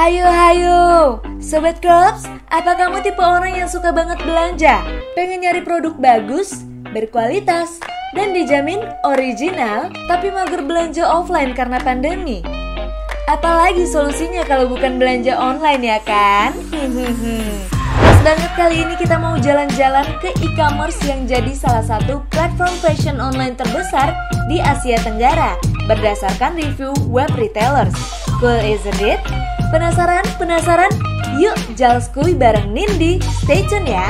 Hayo, Sobat Crops, apa kamu tipe orang yang suka banget belanja? Pengen nyari produk bagus, berkualitas, dan dijamin original, tapi mager belanja offline karena pandemi? Apalagi solusinya kalau bukan belanja online ya kan? Pas banget kali ini kita mau jalan-jalan ke e-commerce yang jadi salah satu platform fashion online terbesar di Asia Tenggara berdasarkan review web retailers. Cool isn't it? Penasaran? Yuk jalskui bareng Nindi, stay tune ya!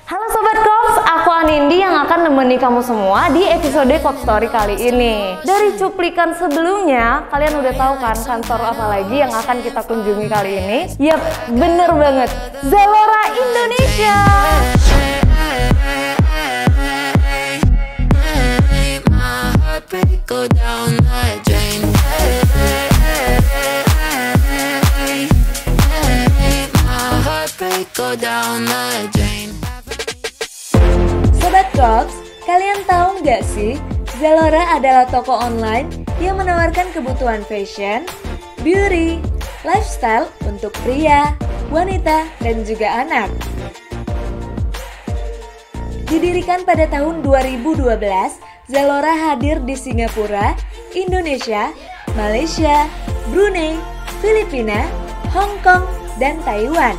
Halo Sobat Crops, aku Anindi yang akan nemeni kamu semua di episode Crop Story kali ini. Dari cuplikan sebelumnya, kalian udah tahu kan kantor apa lagi yang akan kita kunjungi kali ini? Yap, bener banget, Zalora Indonesia! Go down the drain. My heartbreak go down the drain. Sobat Crops, kalian tahu nggak sih, Zalora adalah toko online yang menawarkan kebutuhan fashion, beauty, lifestyle untuk pria, wanita, dan juga anak. Didirikan pada tahun 2012, Zalora hadir di Singapura, Indonesia, Malaysia, Brunei, Filipina, Hong Kong, dan Taiwan.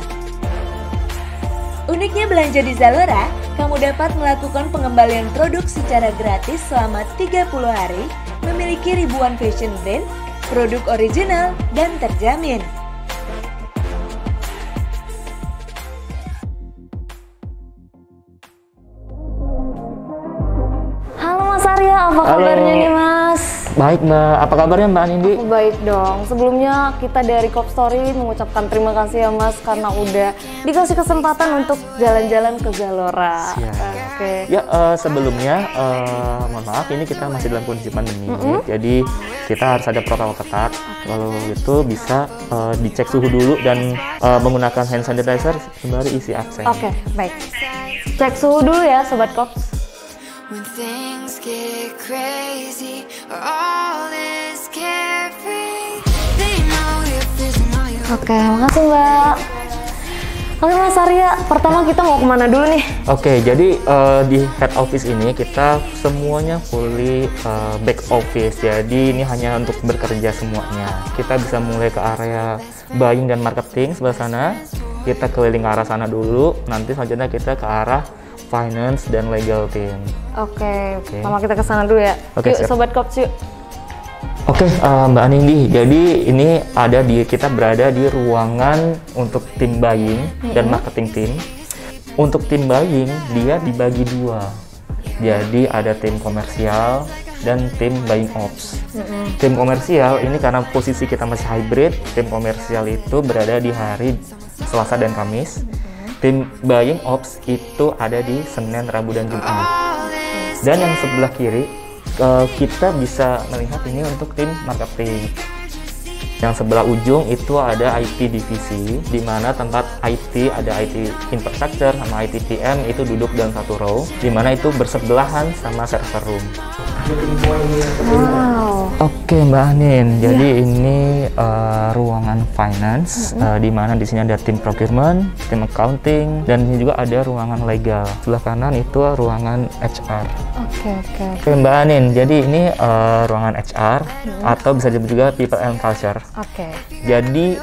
Uniknya belanja di Zalora, kamu dapat melakukan pengembalian produk secara gratis selama 30 hari, memiliki ribuan fashion brand, produk original, dan terjamin. Apa kabarnya nih Mas? Baik Mbak, apa kabarnya Mbak Nindi? Baik dong, sebelumnya kita dari Crop Story mengucapkan terima kasih ya Mas karena udah dikasih kesempatan untuk jalan-jalan ke Zalora. Oke. Ya sebelumnya, mohon maaf ini kita masih dalam kondisi pandemi, jadi kita harus ada protokol ketat. Kalau itu bisa dicek suhu dulu dan menggunakan hand sanitizer sembari isi absen. Oke, baik. Cek suhu dulu ya Sobat Crops. When things get crazy, all is carefree. They know you're facing all your... Oke, makasih Mbak. Oke Mas Arya, pertama kita mau kemana dulu nih? Oke, jadi di head office ini kita semuanya fully back office. Jadi ini hanya untuk bekerja semuanya. Kita bisa mulai ke area buying dan marketing sebelah sana. Kita keliling ke arah sana dulu. Nanti selanjutnya kita ke arah finance dan legal team. Oke. Sama kita ke sana dulu ya. Oke, yuk siap. Sobat Crops yuk. Oke, Mbak Anindi. Jadi ini kita berada di ruangan untuk tim buying dan marketing team. Untuk tim buying dia dibagi dua. Jadi ada tim komersial dan tim buying ops. Tim komersial ini karena posisi kita masih hybrid, tim komersial itu berada di hari Selasa dan Kamis. Tim buying ops itu ada di Senin, Rabu, dan Jumat. Dan yang sebelah kiri kita bisa melihat ini untuk tim marketing. Yang sebelah ujung itu ada IT divisi, di mana tempat IT ada IT infrastructure sama IT PM itu duduk dalam satu row, di mana itu bersebelahan sama server room. Wow. Oke Mbak Anin, jadi ini ruangan finance, di mana di sini ada tim procurement, tim accounting, dan ini juga ada ruangan legal. Sebelah kanan itu ruangan HR. Oke Mbak Anin, jadi ini ruangan HR atau bisa disebut juga people and culture. Jadi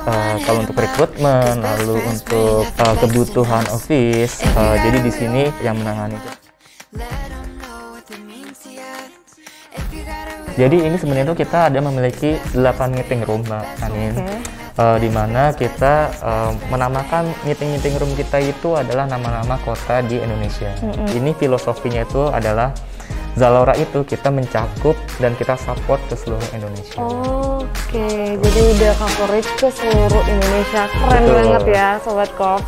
kalau untuk rekrutmen, lalu untuk kebutuhan office, jadi di sini yang menangani. Jadi ini sebenarnya tuh kita ada memiliki 8 meeting room Mbak Anin, di mana kita menamakan meeting room kita itu adalah nama-nama kota di Indonesia. Ini filosofinya itu adalah Zalora itu kita mencakup dan kita support ke seluruh Indonesia. Oke, jadi udah coverage ke seluruh Indonesia. Keren banget ya Sobat Crops.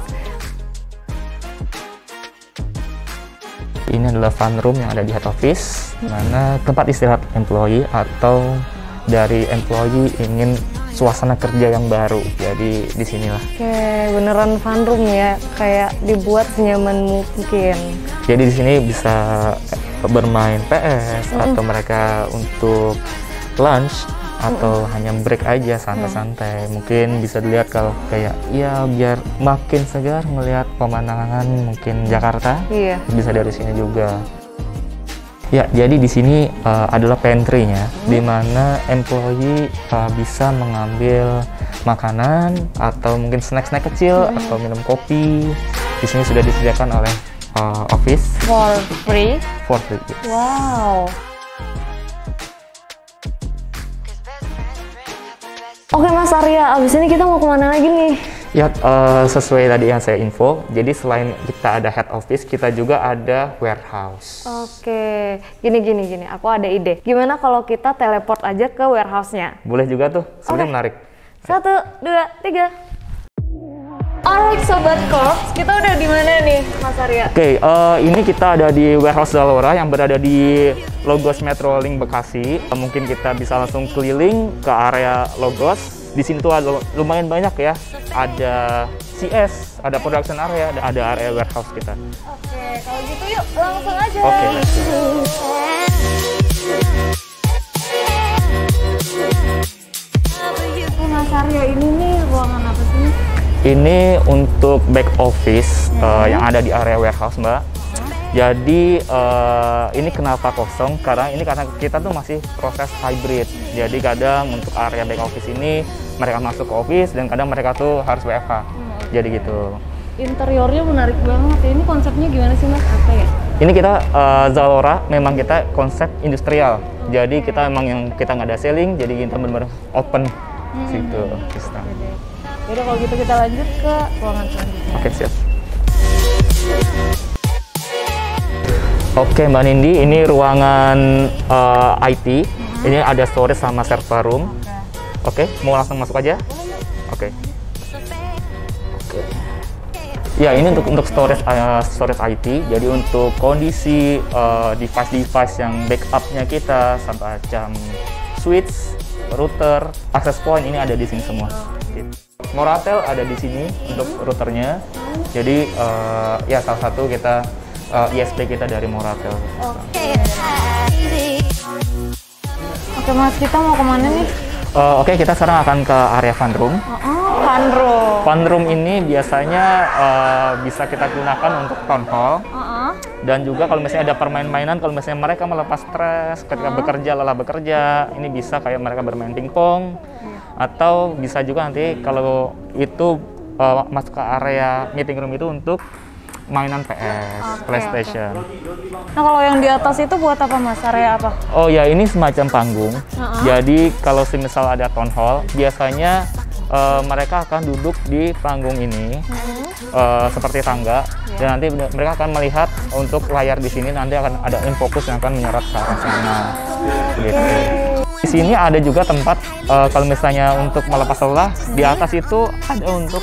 Ini adalah fun room yang ada di head office, mana tempat istirahat employee atau dari employee ingin suasana kerja yang baru. Jadi disinilah. Oke, beneran fun room ya, kayak dibuat senyaman mungkin. Jadi di sini bisa bermain PS atau mereka untuk lunch atau hanya break aja santai-santai. Mungkin bisa dilihat kalau kayak ya biar makin segar melihat pemandangan mungkin Jakarta. Iya. Bisa dari sini juga. Ya, jadi di sini adalah pantry-nya, di mana employee bisa mengambil makanan atau mungkin snack-snack kecil atau minum kopi. Di sini sudah disediakan oleh office For free? for free. Yes. Wow. Oke Mas Arya, abis ini kita mau kemana lagi nih? Ya, sesuai tadi yang saya info, jadi selain kita ada head office, kita juga ada warehouse. Oke, gini, aku ada ide. Gimana kalau kita teleport aja ke warehouse-nya? Boleh juga tuh, sebenarnya menarik. 1, 2, 3. Alright Sobat Corps, kita udah di mana nih Mas Arya? Oke, ini kita ada di warehouse Zalora yang berada di Logos Metro Link Bekasi. Mungkin kita bisa langsung keliling ke area Logos. Di sini tuh ada lumayan banyak ya. Ada CS, ada production area, ada area warehouse kita. Oke, kalau gitu yuk langsung aja. Oke, let's go. Mas Arya, ini nih ruangan apa sih? Ini untuk back office yang ada di area warehouse, Mbak. Jadi ini kenapa kosong? Karena kita tuh masih proses hybrid. Jadi kadang untuk area back office ini mereka masuk ke office dan kadang mereka tuh harus WFH. Jadi gitu. Interiornya menarik banget ya. Ini konsepnya gimana sih Mas? Apa ya? Ini kita Zalora memang kita konsep industrial. Jadi kita memang yang kita nggak ada selling, jadi kita benar-benar open situ sistem. Yaudah kalau gitu kita lanjut ke ruangan selanjutnya. Oke, siap. Oke Mbak Nindi, ini ruangan IT. Ini ada storage sama server room. Oke, mau langsung masuk aja? Oke. Ya, ini untuk storage IT. Jadi untuk kondisi device-device yang backupnya kita, sampai macam switch, router, access point ini ada di sini semua. Moratel ada di sini untuk routernya. Jadi ya salah satu kita ISP kita dari Moratel. Oke Mas, kita mau kemana nih? Oke, kita sekarang akan ke area fun room. Fun room. Fun room ini biasanya bisa kita gunakan untuk town hall. Dan juga kalau misalnya ada permain-mainan, kalau misalnya mereka melepas stres ketika lelah bekerja, ini bisa kayak mereka bermain pingpong. Atau bisa juga nanti kalau itu masuk ke area meeting room itu untuk mainan PS, PlayStation. Nah kalau yang di atas itu buat apa Mas? Area apa? Oh ya, ini semacam panggung. Jadi kalau misal ada town hall, biasanya mereka akan duduk di panggung ini seperti tangga, dan nanti mereka akan melihat untuk layar di sini, nanti akan ada infocus yang akan menyorot ke arah sana. Gitu. Di sini ada juga tempat kalau misalnya untuk melepas lelah, di atas itu ada untuk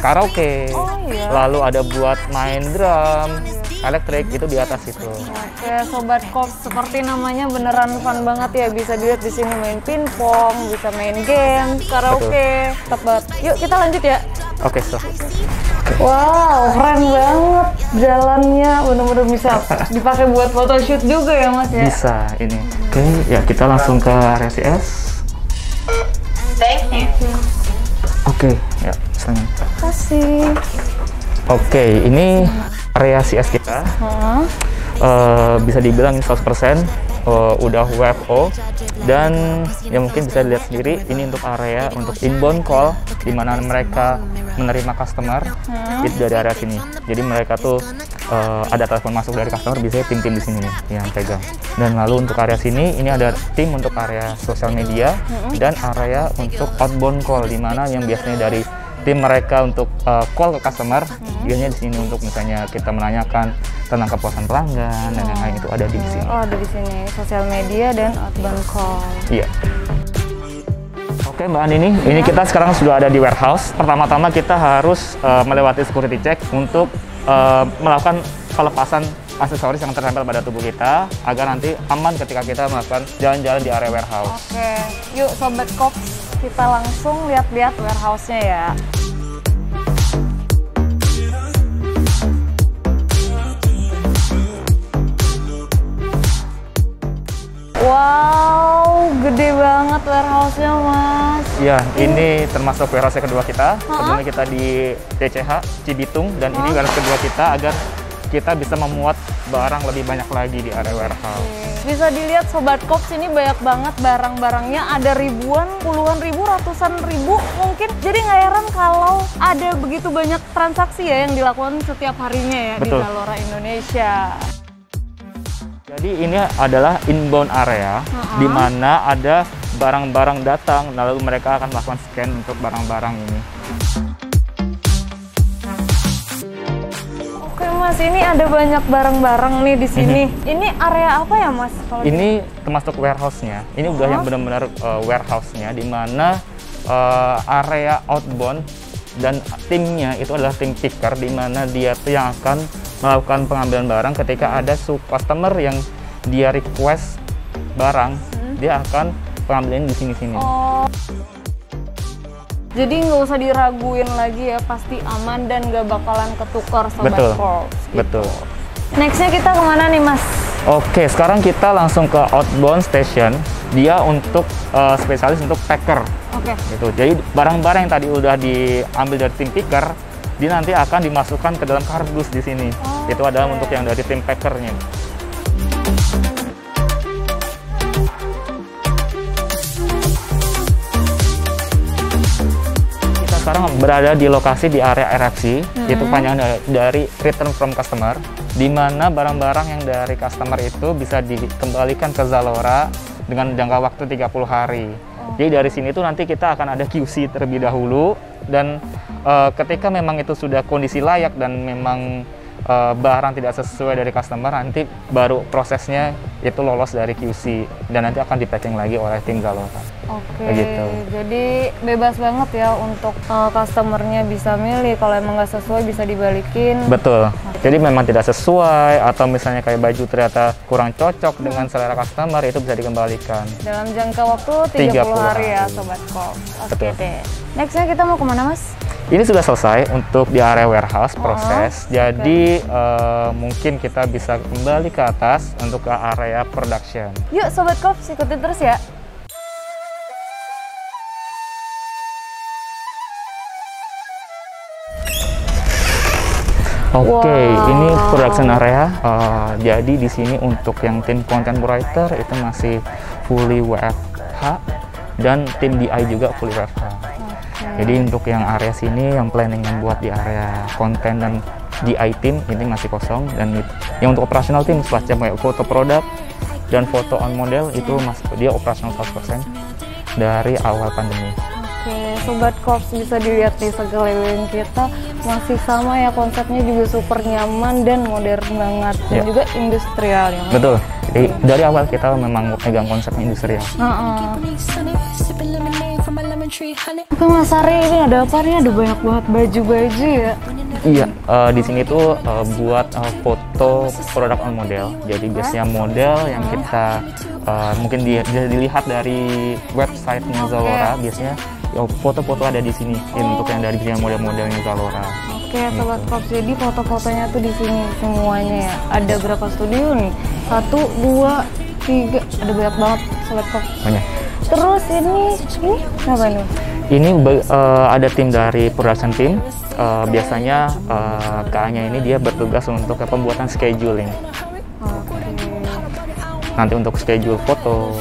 karaoke. Lalu ada buat main drum, elektrik, itu di atas itu. Oke, Sobat Corps, seperti namanya beneran fun banget ya. Bisa dilihat di sini main pingpong, bisa main game, karaoke. Tetap banget. Yuk kita lanjut ya. Oke, so. Wow, keren banget jalannya, bener-bener bisa dipakai buat photoshoot juga ya Mas ya? Bisa ini. Oke, ya kita langsung ke area CS. Thank you. Oke, ya, senang. Terima kasih. Oke, ini area CS kita. Bisa dibilang 100% udah WFO, dan ya mungkin bisa dilihat sendiri ini untuk area untuk inbound call, di mana mereka menerima customer itu dari area sini. Jadi mereka tuh ada telepon masuk dari customer, biasanya tim-tim di sini nih yang pegang. Dan lalu untuk area sini ini ada tim untuk area sosial media dan area untuk outbound call, di mana yang biasanya dari tim mereka untuk call ke customer, biasanya di sini untuk misalnya kita menanyakan tentang kepuasan pelanggan dan yang lain, itu ada di sini. Oh, ada di sini sosial media dan outbound call. Iya. Oke Mbak Andini, ini kita sekarang sudah ada di warehouse. Pertama-tama kita harus melewati security check untuk melakukan pelepasan aksesoris yang tertempel pada tubuh kita, agar nanti aman ketika kita melakukan jalan-jalan di area warehouse. Oke, yuk Sobat Corps, kita langsung lihat-lihat warehouse-nya ya. Wow, Gede banget warehouse-nya, Mas. Iya, ini termasuk warehouse kedua kita. Sebelumnya kita di TCH Cibitung, dan ini warehouse kedua kita agar kita bisa memuat barang lebih banyak lagi di area warehouse. Bisa dilihat Sobat Kops, ini banyak banget barang-barangnya, ada ribuan, puluhan ribu, ratusan ribu mungkin. Jadi nggak heran kalau ada begitu banyak transaksi ya yang dilakukan setiap harinya ya. Betul. Di Zalora Indonesia. Jadi ini adalah inbound area, di mana ada barang-barang datang, lalu mereka akan melakukan scan untuk barang-barang ini. Oke Mas, ini ada banyak barang-barang nih di sini. Ini area apa ya Mas? Kalau Ini termasuk warehouse-nya. Ini udah yang benar-benar warehouse-nya, di mana area outbound dan timnya itu adalah tim picker, di mana dia tuh yang akan melakukan pengambilan barang ketika ada customer yang dia request barang, dia akan pengambilan di sini-sini. Oh. Jadi nggak usah diraguin lagi ya, pasti aman dan nggak bakalan ketukar Sobat Betul, Kops. betul. Nextnya kita kemana nih Mas? Oke, sekarang kita langsung ke outbound station. Dia untuk spesialis untuk packer. Oke. Gitu. Jadi barang-barang yang tadi udah diambil dari tim picker, dia nanti akan dimasukkan ke dalam kardus di sini. Itu adalah untuk yang dari tim packernya. Kita sekarang berada di lokasi di area RFC, itu panjang dari return from customer, di mana barang-barang yang dari customer itu bisa dikembalikan ke Zalora dengan jangka waktu 30 hari. Jadi dari sini tuh nanti kita akan ada QC terlebih dahulu, dan ketika memang itu sudah kondisi layak dan memang barang tidak sesuai dari customer, nanti baru prosesnya itu lolos dari QC dan nanti akan di-packing lagi oleh tim Zalora. Oke, Begitu. jadi bebas banget ya untuk customernya bisa milih, kalau emang nggak sesuai bisa dibalikin. Betul. Jadi memang tidak sesuai atau misalnya kayak baju ternyata kurang cocok dengan selera customer, itu bisa dikembalikan. Dalam jangka waktu 30 hari ya Sobat Kops. Oke Betul. deh. Nextnya kita mau kemana Mas? Ini sudah selesai untuk di area warehouse proses. Jadi mungkin kita bisa kembali ke atas untuk ke area production. Yuk Sobat Kops, ikutin terus ya. Oke, Wow. ini production area. Jadi di sini untuk yang tim content writer itu masih fully WFH, dan tim DI juga fully WFH. Jadi untuk yang area sini, yang planning yang buat di area konten dan DI tim ini masih kosong, dan yang untuk operasional tim semacam kayak foto produk dan foto on model itu masih dia operasional 100% dari awal pandemi. Oke, Sobat Kops, bisa dilihat di sekeliling kita masih sama ya, konsepnya juga super nyaman dan modern banget, dan Ya. juga industrial ya Mas? Betul. Jadi dari awal kita memang pegang konsepnya industrial. Oke Mas Ari, ini ada apa nih? Ada banyak banget baju-baju ya. Iya, di sini tuh buat foto produk on model. Jadi biasanya model yang kita mungkin bisa dilihat dari websitenya Zalora, biasanya foto-foto ada di sini untuk yang dari model-modelnya Zalora. Oke Sobat Kops, jadi foto-fotonya tuh di sini semuanya ya. Ada berapa studio nih? 1, 2, 3, ada banyak banget Sobat Kops. Banyak. Terus ini apa nih? Ini ada tim dari production team. Biasanya KA-nya ini dia bertugas untuk pembuatan scheduling. Nanti untuk schedule foto,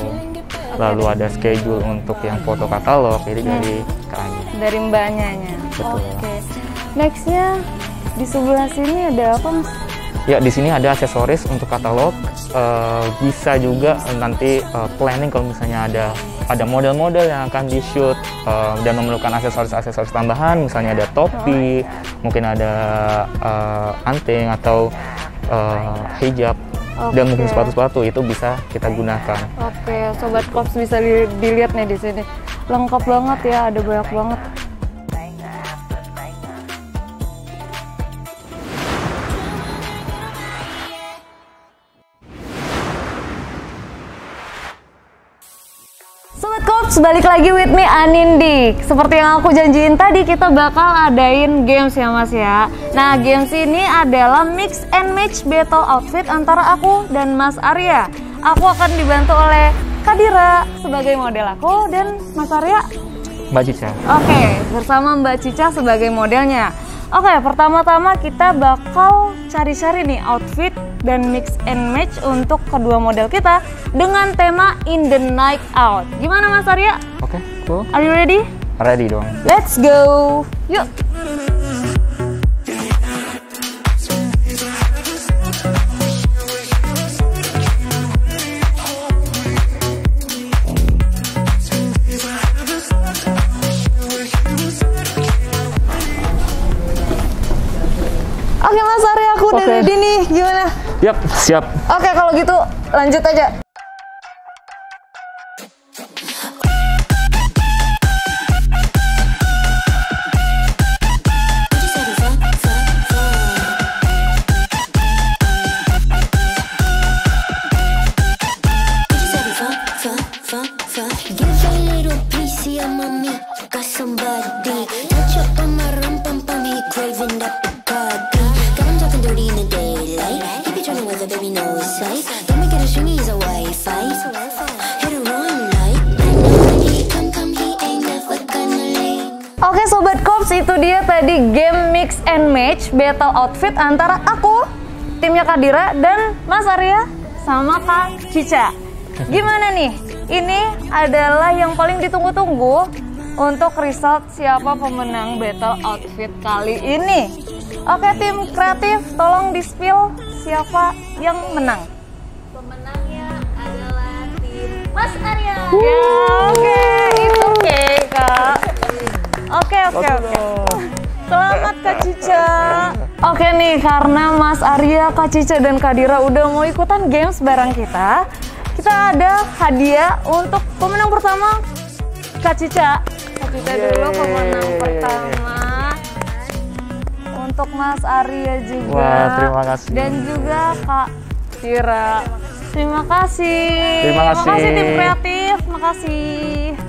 lalu ada schedule untuk yang foto katalog, jadi dari KA-nya. Dari mbaknya. Betul. Oke. Nextnya di sebelah sini ada apa Mas? Ya, di sini ada aksesoris untuk katalog. Bisa juga nanti planning kalau misalnya ada model-model yang akan di-shoot dan memerlukan aksesoris tambahan, misalnya ada topi, mungkin ada anting atau hijab, dan mungkin sepatu-sepatu, itu bisa kita gunakan. Oke, Sobat Kops, bisa dilihat nih di sini. Lengkap banget ya, ada banyak banget. Sobat Kops, balik lagi with me Anindi. Seperti yang aku janjiin tadi, kita bakal adain games ya Mas ya. Nah, games ini adalah mix and match battle outfit antara aku dan Mas Arya. Aku akan dibantu oleh Kadira sebagai model aku, dan Mas Arya. Mbak Cica. Oke, bersama Mbak Cica sebagai modelnya. Oke, pertama-tama kita bakal cari-cari nih outfit dan mix and match untuk kedua model kita dengan tema In the Night Out. Gimana Mas Arya? Oke, cool. Are you ready? Ready dong. Let's go. Yuk. Oke Mas Arya, aku udah ready nih. Gimana? Yap, siap. Oke, kalau gitu lanjut aja. Oke Sobat Kops, itu dia tadi game mix and match battle outfit antara aku, timnya Kadira, dan Mas Arya sama Kak Cica. Gimana nih? Ini adalah yang paling ditunggu-tunggu untuk result siapa pemenang battle outfit kali ini. Oke tim kreatif, tolong di-spill siapa yang menang. Pemenangnya adalah tim Mas Arya. Ya, oke, itu oke Kak. Oke. Selamat Kak Cica. Oke nih, karena Mas Arya, Kak Cica, dan Kadira udah mau ikutan games bareng kita ada hadiah untuk pemenang pertama, Kak Cica. Kak Cica dulu pemenang pertama. Untuk Mas Arya juga. Wah, terima kasih. Dan juga Kak Kadira. Terima kasih. Terima kasih. Makasih tim kreatif. Makasih.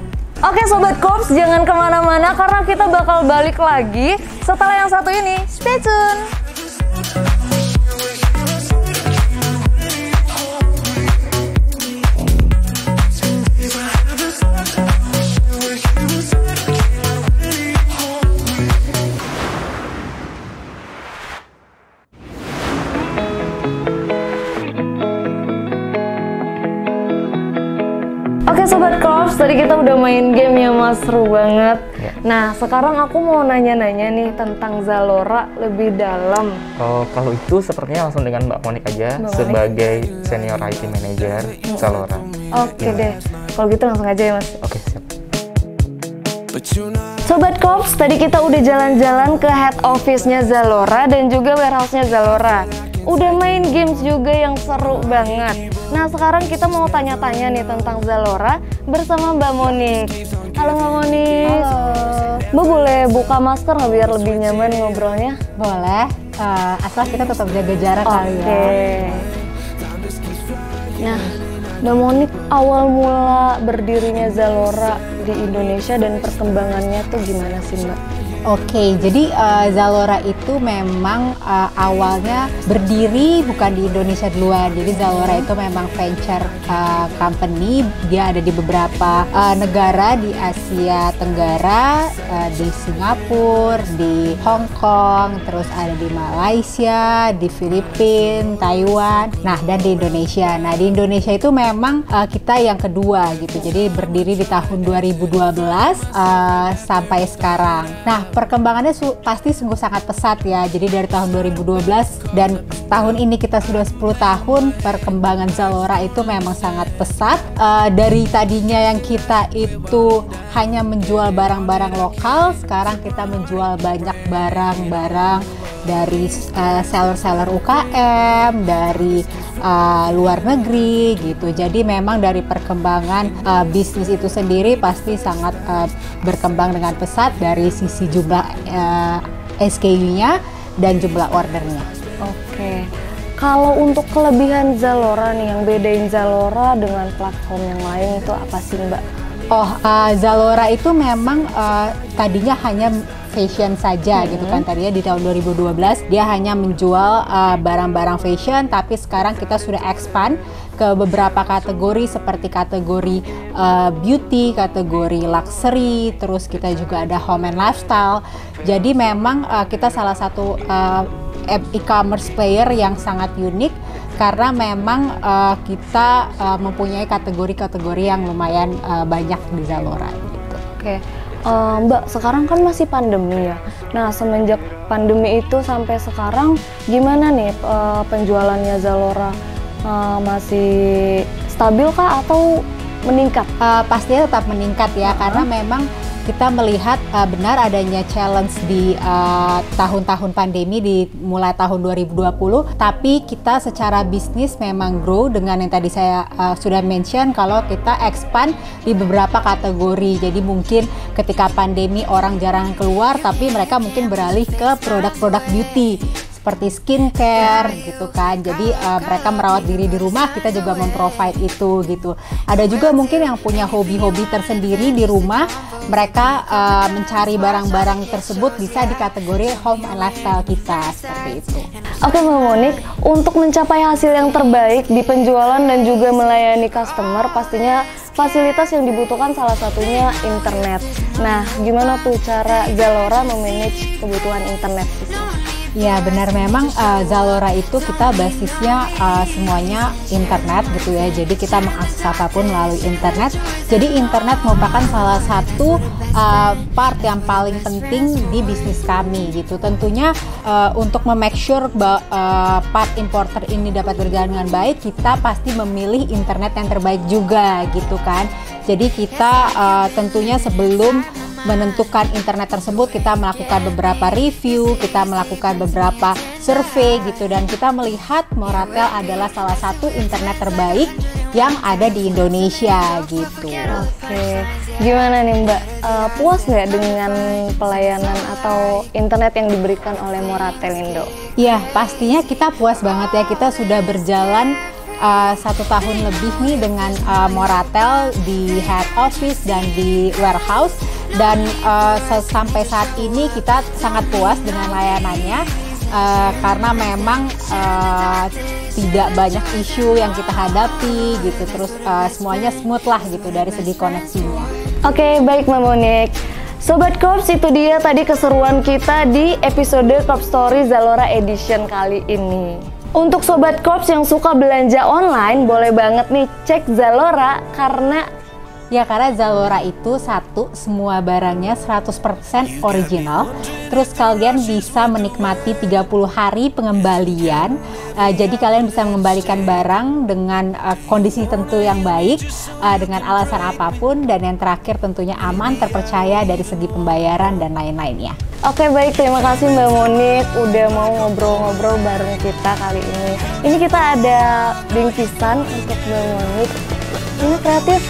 Oke Sobat Kops, jangan kemana-mana karena kita bakal balik lagi setelah yang satu ini. Stay tune! Oke Sobat Kops, tadi kita udah main game ya Mas, seru banget. Ya. Nah sekarang aku mau nanya-nanya nih tentang Zalora lebih dalam. Oh, kalau itu sepertinya langsung dengan Mbak Monik aja Mbak sebagai senior IT manager Zalora. Oke deh, kalau gitu langsung aja ya Mas. Oke, siap. Sobat Kops, tadi kita udah jalan-jalan ke head office-nya Zalora dan juga warehouse-nya Zalora. Udah main games juga yang seru banget. Nah sekarang kita mau tanya-tanya nih tentang Zalora bersama Mbak Monik. Halo Mbak Monik. Halo. Mbak boleh buka masker nggak biar lebih nyaman ngobrolnya? Boleh, asal kita tetap jaga jarak kali ya. Nah, Mbak Monik, awal mula berdirinya Zalora di Indonesia dan perkembangannya tuh gimana sih Mbak? Oke, jadi Zalora itu memang awalnya berdiri bukan di Indonesia duluan. Jadi Zalora itu memang venture company. Dia ada di beberapa negara di Asia Tenggara, di Singapura, di Hong Kong, terus ada di Malaysia, di Filipina, Taiwan, nah dan di Indonesia. Nah di Indonesia itu memang kita yang kedua gitu. Jadi berdiri di tahun 2012 sampai sekarang. Nah perkembangannya pasti sungguh sangat pesat ya. Jadi dari tahun 2012 dan tahun ini kita sudah 10 tahun, perkembangan Zalora itu memang sangat pesat. Dari tadinya yang kita itu hanya menjual barang-barang lokal, sekarang kita menjual banyak barang-barang dari seller-seller UKM, dari luar negeri gitu. Jadi memang dari perkembangan bisnis itu sendiri pasti sangat berkembang dengan pesat dari sisi jumlah SKU-nya dan jumlah ordernya. Oke. Kalau untuk kelebihan Zalora nih, yang bedain Zalora dengan platform yang lain itu apa sih Mbak? Zalora itu memang tadinya hanya fashion saja gitu kan. Tadinya di tahun 2012 dia hanya menjual barang-barang fashion, tapi sekarang kita sudah expand ke beberapa kategori seperti kategori beauty, kategori luxury, terus kita juga ada home and lifestyle. Jadi memang kita salah satu e-commerce player yang sangat unik karena memang kita mempunyai kategori-kategori yang lumayan banyak di Zalora gitu. Oke. Mbak, sekarang kan masih pandemi ya. Nah, semenjak pandemi itu sampai sekarang gimana nih penjualannya Zalora? Masih stabil kah atau meningkat? Pastinya tetap meningkat ya, karena memang kita melihat benar adanya challenge di tahun-tahun pandemi di mulai tahun 2020, tapi kita secara bisnis memang grow dengan yang tadi saya sudah mention kalau kita expand di beberapa kategori. Jadi mungkin ketika pandemi orang jarang keluar, tapi mereka mungkin beralih ke produk-produk beauty seperti skincare gitu kan. Jadi mereka merawat diri di rumah, kita juga memprovide itu gitu. Ada juga mungkin yang punya hobi-hobi tersendiri di rumah, mereka mencari barang-barang tersebut bisa di kategori home and lifestyle kita, seperti itu. Oke Mbak Monik, untuk mencapai hasil yang terbaik di penjualan dan juga melayani customer, pastinya fasilitas yang dibutuhkan salah satunya internet. Nah, gimana tuh cara Zalora memanage kebutuhan internet di sini? Ya benar, memang Zalora itu kita basisnya semuanya internet gitu ya. Jadi kita mengakses apapun melalui internet. Jadi internet merupakan salah satu part yang paling penting di bisnis kami gitu. Tentunya untuk memake sure part importer ini dapat berjalan dengan baik, kita pasti memilih internet yang terbaik juga gitu kan. Jadi kita tentunya sebelum menentukan internet tersebut kita melakukan beberapa review, kita melakukan beberapa survei gitu, dan kita melihat Moratel adalah salah satu internet terbaik yang ada di Indonesia gitu. Oke, gimana nih Mbak, puas nggak dengan pelayanan atau internet yang diberikan oleh Moratel Indo? Ya pastinya kita puas banget ya, kita sudah berjalan 1 tahun lebih nih dengan Moratel di head office dan di warehouse, dan sampai saat ini kita sangat puas dengan layanannya karena memang tidak banyak isu yang kita hadapi gitu, terus semuanya smooth lah gitu dari segi koneksinya. Oke, baik Mbak Monik. Sobat Korps, itu dia tadi keseruan kita di episode Korps Story Zalora Edition kali ini. Untuk Sobat Korps yang suka belanja online, boleh banget nih cek Zalora karena Zalora itu satu, semua barangnya 100% original. Terus kalian bisa menikmati 30 hari pengembalian. Jadi kalian bisa mengembalikan barang dengan kondisi tentu yang baik, dengan alasan apapun, dan yang terakhir tentunya aman, terpercaya dari segi pembayaran dan lain-lainnya. Oke, baik, terima kasih Mbak Monik udah mau ngobrol-ngobrol bareng kita kali ini. Ini kita ada bingkisan untuk Mbak Monik. Ini kreatif.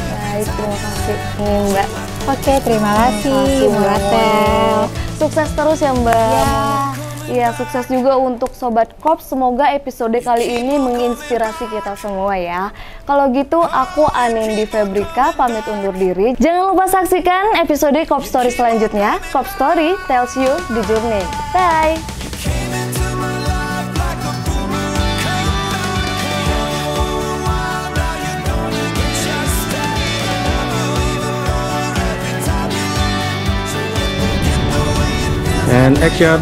Baik, terima kasih nih Mbak. Oke, terima kasih Moratel. Sukses terus ya Mbak. Iya, sukses juga untuk Sobat Korps. Semoga episode kali ini menginspirasi kita semua ya. Kalau gitu, aku Anindi Febrika pamit undur diri. Jangan lupa saksikan episode Korps Story selanjutnya. Korps Story tells you the journey. Bye! And action.